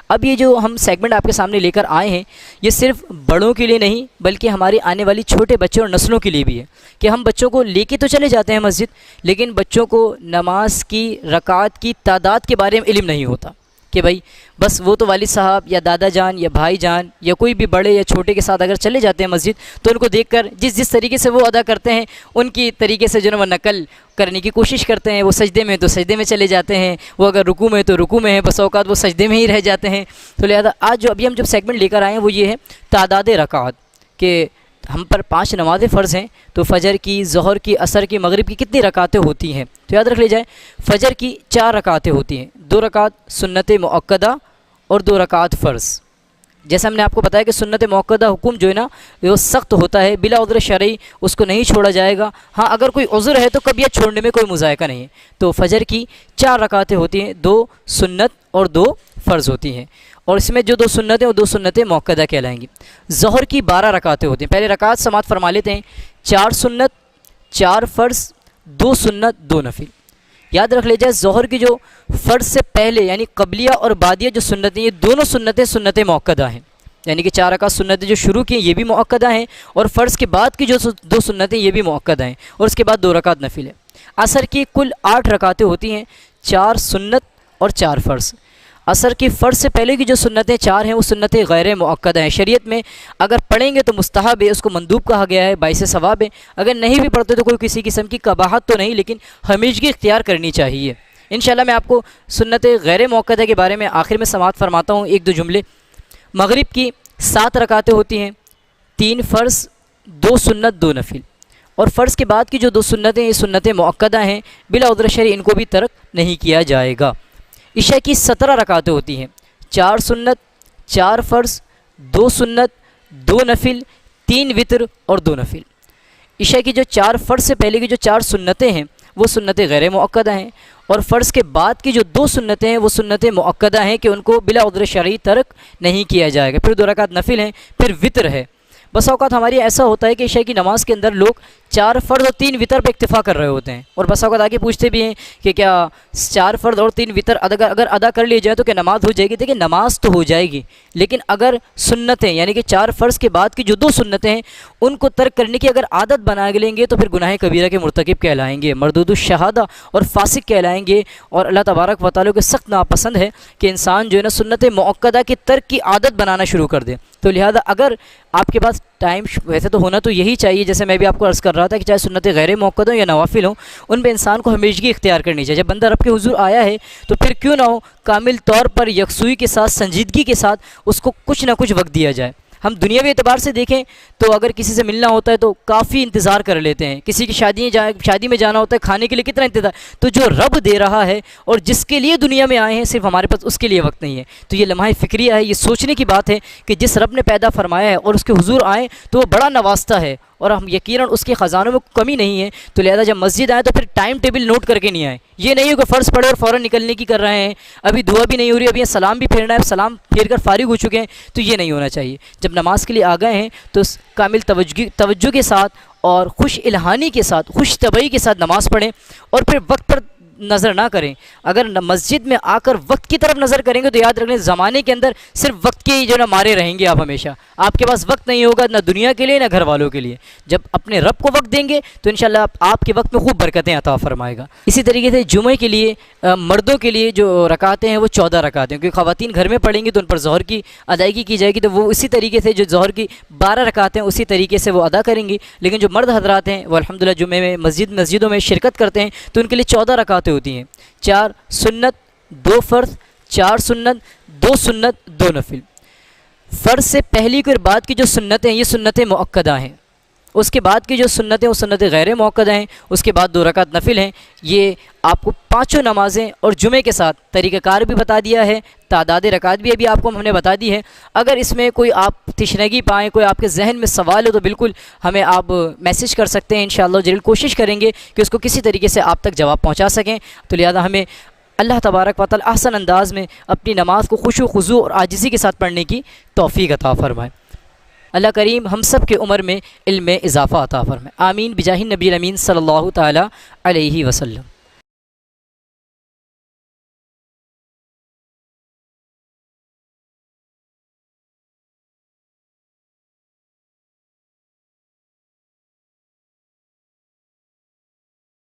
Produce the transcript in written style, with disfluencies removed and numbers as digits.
اب یہ جو ہم سیگمنٹ آپ کے سامنے لے کر آئے ہیں یہ صرف بڑوں کے لیے نہیں بلکہ ہماری آنے والی چھوٹے بچوں اور نسلوں کے لیے بھی ہے کہ ہم بچوں کو لے کے تو چلے جاتے ہیں مسجد لیکن بچوں کو نماز کی رکعات کی تعداد کے بارے میں علم نہیں ہوتا کہ بھائی بس وہ تو والد صاحب یا دادا جان یا بھائی جان یا کوئی بھی بڑے یا چھوٹے کے ساتھ اگر چلے جاتے ہیں مسجد تو ان کو دیکھ کر جس طریقے سے وہ ادا کرتے ہیں ان کی طریقے سے جو ہے وہ نقل کرنے کی کوشش کرتے ہیں. وہ سجدے میں تو سجدے میں چلے جاتے ہیں, وہ اگر رکوع میں تو رکوع میں ہیں, بس اوقات وہ سجدے میں ہی رہ جاتے ہیں. تو لہذا آج جو ابھی ہم جب سیگمنٹ لے کر آئے ہیں وہ یہ ہے تعداد رکعات کہ ہم پر 5 نمازیں فرض ہیں تو فجر کی, ظہر کی, عصر کی, مغرب کی کتنی رکعتیں ہوتی ہیں. تو یاد رکھ لی جائے فجر کی 4 رکعتیں ہوتی ہیں, 2 رکعت سنت مؤکدہ اور 2 رکعت فرض. جیسے ہم نے آپ کو بتایا کہ سنت مؤکدہ حکم جو ہے نا وہ سخت ہوتا ہے, بلا عذر شرعی اس کو نہیں چھوڑا جائے گا. ہاں اگر کوئی عذر ہے تو کبھی چھوڑنے میں کوئی مذائقہ نہیں ہے. تو فجر کی 4 رکعتیں ہوتی ہیں, 2 سنت اور 2 فرض ہوتی ہیں, اور اس میں جو 2 سنتیں وہ 2 سنتیں مؤکدہ کہلائیں گی. ظہر کی 12 رکعتیں ہوتی ہیں. پہلے رکعت سماعت فرما لیتے ہیں, 4 سنت 4 فرض 2 سنت 2 نفل. یاد رکھ لیجیے ظہر کی جو فرض سے پہلے یعنی قبلیہ اور بعدیہ جو سنتیں یہ دونوں سنتیں مؤکدہ ہیں, یعنی کہ 4 رکعت سنتیں جو شروع کی ہیں یہ بھی مؤکدہ ہیں, اور فرض کے بعد کی جو 2 سنتیں یہ بھی مؤکدہ ہیں, اور اس کے بعد 2 رکعت نفل ہے. عصر کی کل 8 رکعتیں ہوتی ہیں, 4 سنت اور 4 فرض. عصر کی فرض سے پہلے کی جو سنتیں 4 ہیں وہ سنتیں غیر مؤکدہ ہیں. شریعت میں اگر پڑھیں گے تو مستحب ہے, اس کو مندوب کہا گیا ہے, باعث ثواب ہے. اگر نہیں بھی پڑھتے تو کوئی کسی قسم کی قباحت تو نہیں, لیکن ہمیشگی اختیار کرنی چاہیے. انشاءاللہ میں آپ کو سنت غیر مؤکدہ کے بارے میں آخر میں سماعت فرماتا ہوں 1-2 جملے. مغرب کی 7 رکعتیں ہوتی ہیں, 3 فرض 2 سنت 2 نفل, اور فرض کے بعد کی جو 2 سنتیں یہ سنتیں مؤکدہ ہیں, بلا عذر شرعی ان کو بھی ترک نہیں کیا جائے گا. عشاء کی 17 رکعتیں ہوتی ہیں, 4 سنت 4 فرض 2 سنت 2 نفل 3 وتر اور 2 نفل. عشاء کی جو 4 فرض سے پہلے کی جو 4 سنتیں ہیں وہ سنتیں غیر مؤکدہ ہیں, اور فرض کے بعد کی جو 2 سنتیں ہیں وہ سنتیں مؤکدہ ہیں کہ ان کو بلا عذر شرعی ترک نہیں کیا جائے گا. پھر 2 رکعت نفل ہیں, پھر وتر ہے. بس اوقات ہماری ایسا ہوتا ہے کہ عشاء کی نماز کے اندر لوگ 4 فرض اور 3 وتر پہ اکتفا کر رہے ہوتے ہیں, اور بس اوقات آگے پوچھتے بھی ہیں کہ کیا 4 فرض اور 3 وتر اگر ادا کر لیے جائے تو کیا نماز ہو جائے گی. دیکھیں نماز تو ہو جائے گی, لیکن اگر سنتیں یعنی کہ 4 فرض کے بعد کی جو 2 سنتیں ہیں ان کو ترک کرنے کی اگر عادت بنا لیں گے تو پھر گناہ کبیرہ کے مرتکب کہلائیں گے, مردود الشہادہ اور فاسق کہلائیں گے. اور اللہ تبارک و تعالیٰ کو سخت ناپسند ہے کہ انسان جو ہے نا سنت مؤکدہ کی ترک کی عادت بنانا شروع کر دے. تو لہذا اگر آپ کے پاس ٹائم ویسے تو ہونا تو یہی چاہیے, جیسے میں بھی آپ کو عرض کر رہا تھا کہ چاہے سنت غیر مؤکدہ ہوں یا نوافل ہوں ان پہ انسان کو ہمیشگی اختیار کرنی چاہیے. جب بندہ رب کے حضور آیا ہے تو پھر کیوں نہ ہو کامل طور پر یکسوئی کے ساتھ سنجیدگی کے ساتھ اس کو کچھ نہ کچھ وقت دیا جائے. ہم دنیاوی اعتبار سے دیکھیں تو اگر کسی سے ملنا ہوتا ہے تو کافی انتظار کر لیتے ہیں, کسی کی شادی میں جانا ہوتا ہے کھانے کے لیے کتنا انتظار. تو جو رب دے رہا ہے اور جس کے لیے دنیا میں آئے ہیں صرف ہمارے پاس اس کے لیے وقت نہیں ہے. تو یہ لمحہ فکریہ ہے, یہ سوچنے کی بات ہے کہ جس رب نے پیدا فرمایا ہے اور اس کے حضور آئیں تو وہ بڑا نوازتا ہے, اور ہم یقیناً اس کے خزانوں میں کمی نہیں ہے. تو لہذا جب مسجد آئیں تو پھر ٹائم ٹیبل نوٹ کر کے نہیں آئیں. یہ نہیں ہے کہ فرض پڑھے اور فوراً نکلنے کی کر رہے ہیں, ابھی دعا بھی نہیں ہو رہی, ابھی سلام بھی پھیرنا ہے, سلام پھیر کر فارغ ہو چکے ہیں. تو یہ نہیں ہونا چاہیے. جب نماز کے لیے آ گئے ہیں تو کامل توجہ کے ساتھ اور خوش الہانی کے ساتھ خوش طبعی کے ساتھ نماز پڑھیں, اور پھر وقت پر نظر نہ کریں. اگر مسجد میں آ کر وقت کی طرف نظر کریں گے تو یاد رکھیں زمانے کے اندر صرف وقت کے جو نا مارے رہیں گے آپ ہمیشہ. آپ کے پاس وقت نہیں ہوگا نہ دنیا کے لیے نہ گھر والوں کے لیے. جب اپنے رب کو وقت دیں گے تو انشاءاللہ آپ کے وقت میں خوب برکتیں عطا فرمائے گا. اسی طریقے سے جمعے کے لیے مردوں کے لیے جو رکعتیں ہیں وہ 14 رکعتیں ہیں, کیونکہ خواتین گھر میں پڑھیں گی تو ان پر ظہر کی ادائیگی کی جائے گی, تو وہ اسی طریقے سے جو ظہر کی 12 رکعتیں ہیں اسی طریقے سے وہ ادا کریں گی. لیکن جو مرد حضرات ہیں وہ الحمدللہ جمعے میں مسجدوں میں شرکت کرتے ہیں تو ان کے لیے 14 رکعتیں ہوتی ہیں, 4 سنت 2 فرض 4 سنت 2 سنت 2 نفل. فرض سے پہلی اور بعد کی جو سنتیں ہیں یہ سنتیں مؤکدہ ہیں, اس کے بعد کی جو سنتیں وہ سنتیں غیر مؤکدہ ہیں, اس کے بعد 2 رکعت نفل ہیں. یہ آپ کو 5 نمازیں اور جمعے کے ساتھ طریقہ کار بھی بتا دیا ہے, تعداد رکعت بھی ابھی آپ کو ہم نے بتا دی ہے. اگر اس میں کوئی آپ تشنگی پائیں, کوئی آپ کے ذہن میں سوال ہو تو بالکل ہمیں آپ میسج کر سکتے ہیں. انشاءاللہ ضرور کوشش کریں گے کہ اس کو کسی طریقے سے آپ تک جواب پہنچا سکیں. تو لہذا ہمیں اللہ تبارک و تعالی احسن انداز میں اپنی نماز کو خشوع و خضوع اور عاجزی کے ساتھ پڑھنے کی توفیق عطا فرمائے. اللہ کریم ہم سب کے عمر میں علم میں اضافہ عطا فرمائے. آمین بجاہ النبی الامین صلی اللہ تعالی علیہ وسلم.